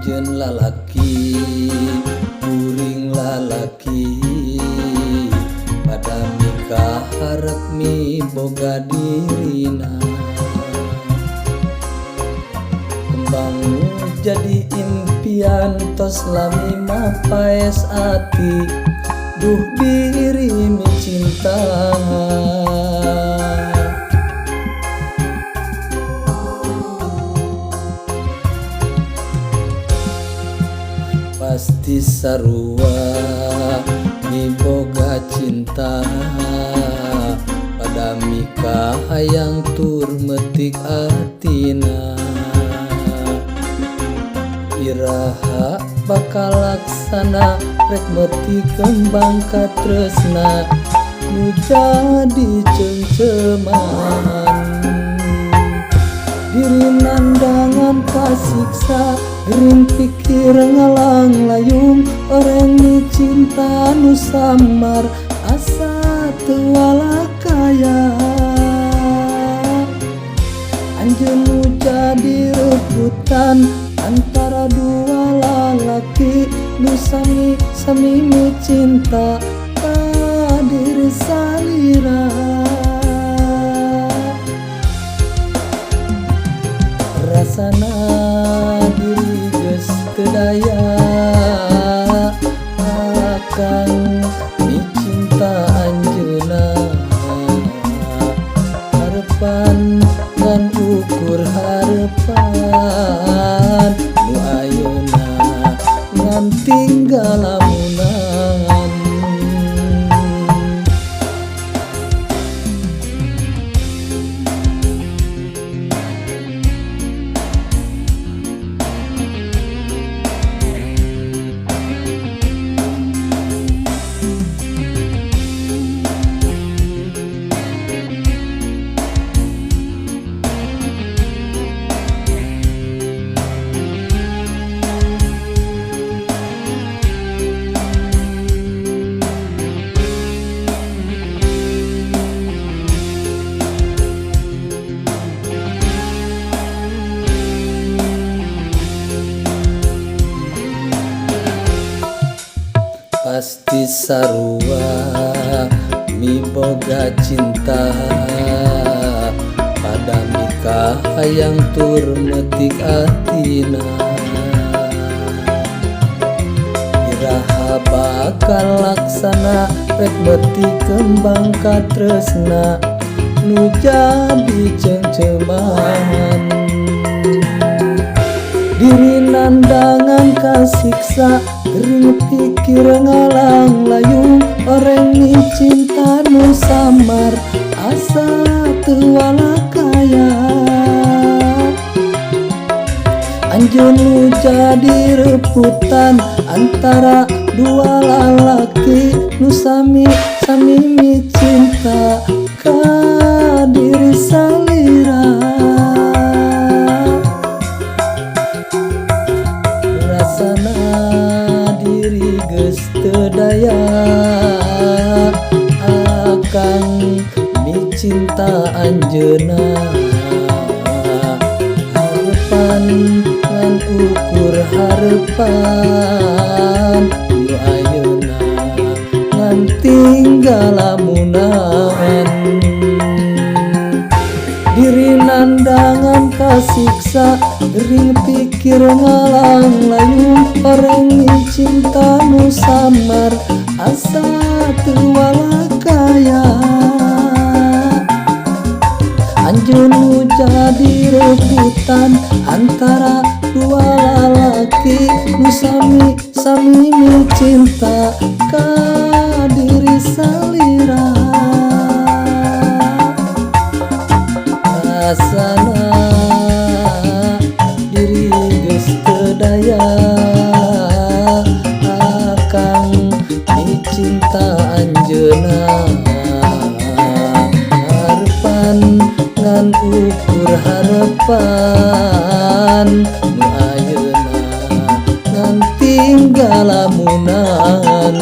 Anjeun lalaki kuring lalaki pada nikah harap miboga dirina kembang jadi impian tos lami mapaes ati duh diri mi cinta pasti sarua miboga cinta pada mika hayang tur metik atina iraha bakal laksana rek metik kembang katresna nu jadi cengceman diri nandangan kasiksa gerin pikir ngalang layung orang ni cinta nu samar asa teu walakaya anjeun nu jadi rebutan antara dua lalaki nu sami cinta ka diri salira rasana diri geus teu daya akang mi cinta anjeunna harepan ngan ukur harepan nu ayeuna ngan tinggal lamunan pasti sarua miboga cinta pada mika hayang tur metik atina iraha bakal laksana rek metik kembang katresna nu jadi cengceman diri nandangan kasiksa gering pikir ngalang layung orang ni cinta nu samar asa teu walakaya anjeun nu jadi rebutan antara dua lalaki nu sami mi cinta ka diri salira rasana diri geus teu daya akang mi cinta anjeunna harepan ngan ukur harepan nu ayeuna ngan tinggal lamunan diri nandangan kasiksa gering pikir ngalang layung orang ni cinta nu samar asa teu walakaya anjeun nu jadi rebutan antara dua lalaki nu sami mi cinta ka diri salira rasana diri geus teu daya akang mi cinta anjeunna harepan ngan ukur harepan nu ayeuna ngan tinggal lamunan